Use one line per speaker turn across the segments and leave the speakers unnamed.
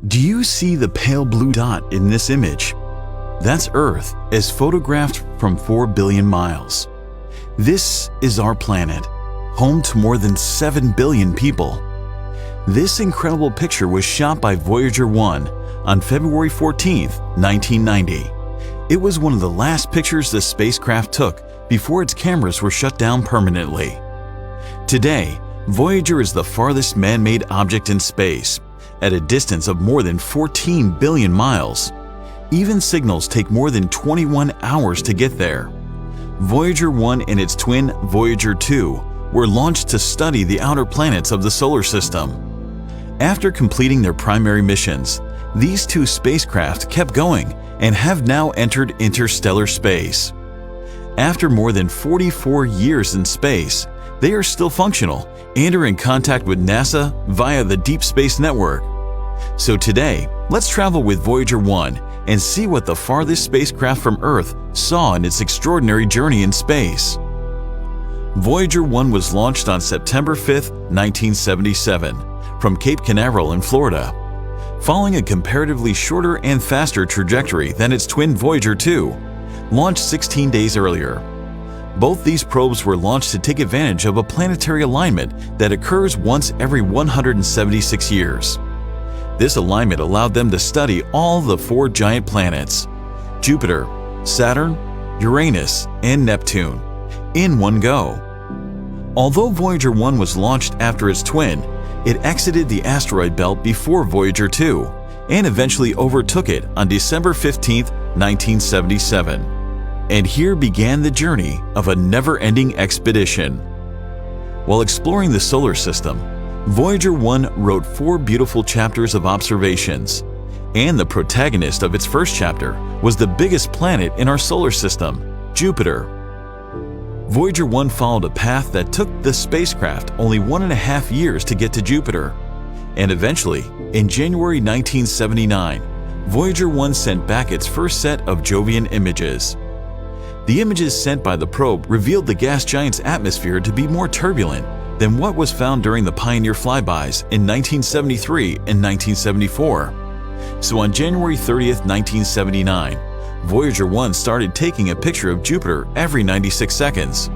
Do you see the pale blue dot in this image? That's Earth as photographed from 4 billion miles. This is our planet, home to more than 7 billion people. This incredible picture was shot by Voyager 1 on February 14, 1990. It was one of the last pictures the spacecraft took before its cameras were shut down permanently. Today, Voyager is the farthest man-made object in space, at a distance of more than 14 billion miles. Even signals take more than 21 hours to get there. Voyager 1 and its twin Voyager 2 were launched to study the outer planets of the solar system. After completing their primary missions, these two spacecraft kept going and have now entered interstellar space. After more than 44 years in space, they are still functional and are in contact with NASA via the Deep Space Network. So today, let's travel with Voyager 1 and see what the farthest spacecraft from Earth saw in its extraordinary journey in space. Voyager 1 was launched on September 5, 1977, from Cape Canaveral in Florida, following a comparatively shorter and faster trajectory than its twin Voyager 2, launched 16 days earlier. Both these probes were launched to take advantage of a planetary alignment that occurs once every 176 years. This alignment allowed them to study all the 4 giant planets, Jupiter, Saturn, Uranus, and Neptune, in one go. Although Voyager 1 was launched after its twin, it exited the asteroid belt before Voyager 2 and eventually overtook it on December 15, 1977. And here began the journey of a never-ending expedition. While exploring the solar system, Voyager 1 wrote 4 beautiful chapters of observations, and the protagonist of its first chapter was the biggest planet in our solar system, Jupiter. Voyager 1 followed a path that took the spacecraft only 1.5 years to get to Jupiter, and eventually, in January 1979, Voyager 1 sent back its first set of Jovian images. The images sent by the probe revealed the gas giant's atmosphere to be more turbulent than what was found during the Pioneer flybys in 1973 and 1974. So on January 30, 1979, Voyager 1 started taking a picture of Jupiter every 96 seconds.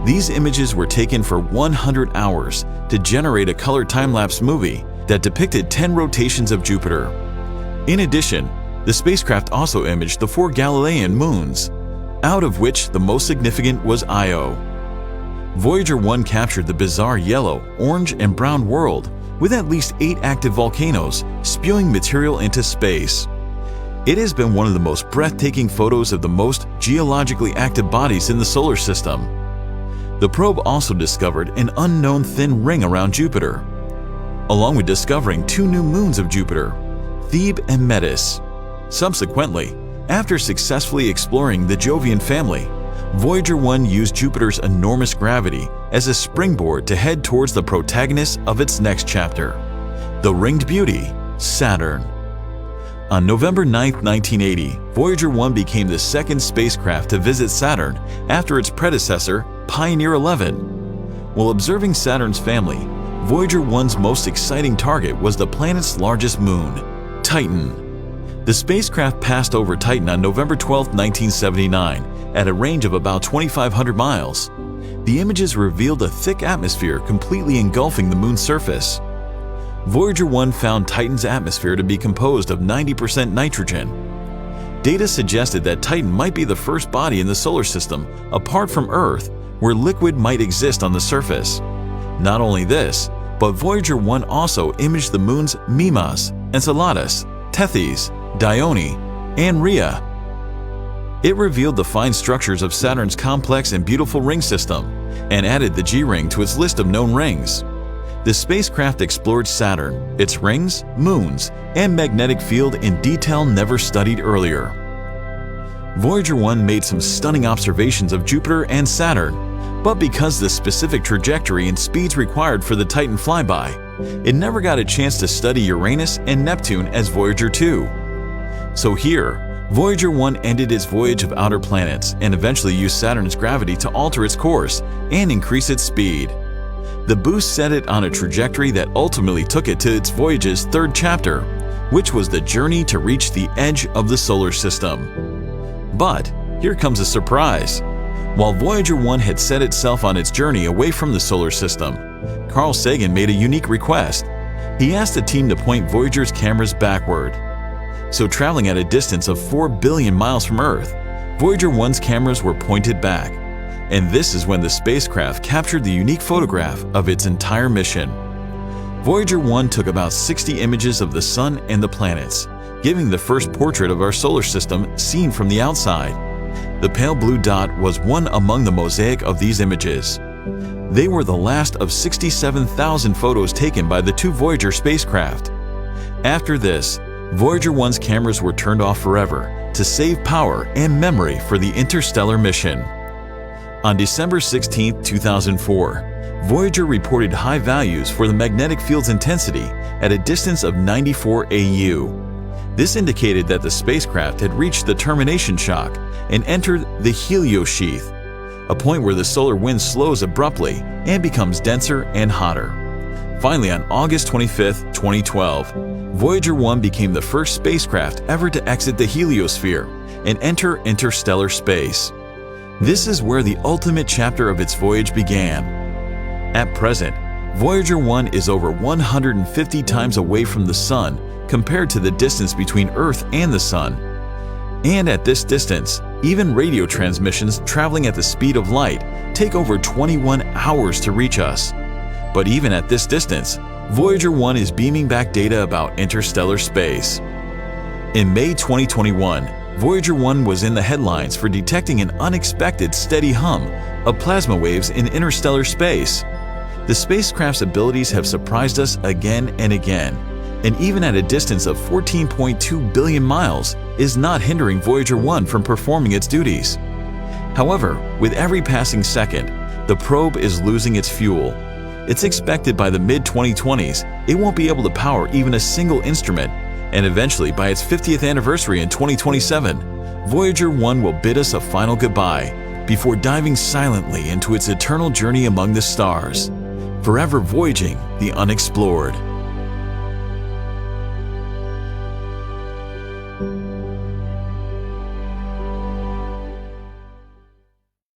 These images were taken for 100 hours to generate a color time-lapse movie that depicted 10 rotations of Jupiter. In addition, the spacecraft also imaged the 4 Galilean moons, out of which the most significant was Io. Voyager 1 captured the bizarre yellow, orange, and brown world with at least 8 active volcanoes spewing material into space. It has been one of the most breathtaking photos of the most geologically active bodies in the solar system. The probe also discovered an unknown thin ring around Jupiter, along with discovering 2 new moons of Jupiter, Thebe and Metis. Subsequently, after successfully exploring the Jovian family, Voyager 1 used Jupiter's enormous gravity as a springboard to head towards the protagonist of its next chapter, the ringed beauty, Saturn. On November 9, 1980, Voyager 1 became the second spacecraft to visit Saturn after its predecessor, Pioneer 11. While observing Saturn's family, Voyager 1's most exciting target was the planet's largest moon, Titan. The spacecraft passed over Titan on November 12, 1979, at a range of about 2,500 miles. The images revealed a thick atmosphere completely engulfing the moon's surface. Voyager 1 found Titan's atmosphere to be composed of 90% nitrogen. Data suggested that Titan might be the first body in the solar system, apart from Earth, where liquid might exist on the surface. Not only this, but Voyager 1 also imaged the moons Mimas, Enceladus, Tethys, Dione, and Rhea. It revealed the fine structures of Saturn's complex and beautiful ring system, and added the G-ring to its list of known rings. The spacecraft explored Saturn, its rings, moons, and magnetic field in detail never studied earlier. Voyager 1 made some stunning observations of Jupiter and Saturn, but because the specific trajectory and speeds required for the Titan flyby, it never got a chance to study Uranus and Neptune as Voyager 2. So here, Voyager 1 ended its voyage of outer planets and eventually used Saturn's gravity to alter its course and increase its speed. The boost set it on a trajectory that ultimately took it to its voyage's 3rd chapter, which was the journey to reach the edge of the solar system. But here comes a surprise. While Voyager 1 had set itself on its journey away from the solar system, Carl Sagan made a unique request. He asked the team to point Voyager's cameras backward. So traveling at a distance of 4 billion miles from Earth, Voyager 1's cameras were pointed back. And this is when the spacecraft captured the unique photograph of its entire mission. Voyager 1 took about 60 images of the Sun and the planets, giving the first portrait of our solar system seen from the outside. The pale blue dot was one among the mosaic of these images. They were the last of 67,000 photos taken by the 2 Voyager spacecraft. After this, Voyager 1's cameras were turned off forever to save power and memory for the interstellar mission. On December 16, 2004, Voyager reported high values for the magnetic field's intensity at a distance of 94 AU. This indicated that the spacecraft had reached the termination shock and entered the heliosheath, a point where the solar wind slows abruptly and becomes denser and hotter. Finally, on August 25, 2012, Voyager 1 became the first spacecraft ever to exit the heliosphere and enter interstellar space. This is where the ultimate chapter of its voyage began. At present, Voyager 1 is over 150 times away from the Sun compared to the distance between Earth and the Sun. And at this distance, even radio transmissions traveling at the speed of light take over 21 hours to reach us. But even at this distance, Voyager 1 is beaming back data about interstellar space. In May 2021, Voyager 1 was in the headlines for detecting an unexpected steady hum of plasma waves in interstellar space. The spacecraft's abilities have surprised us again and again, and even at a distance of 14.2 billion miles is not hindering Voyager 1 from performing its duties. However, with every passing second, the probe is losing its fuel. It's expected by the mid-2020s it won't be able to power even a single instrument, and eventually by its 50th anniversary in 2027, Voyager 1 will bid us a final goodbye before diving silently into its eternal journey among the stars, forever voyaging the unexplored.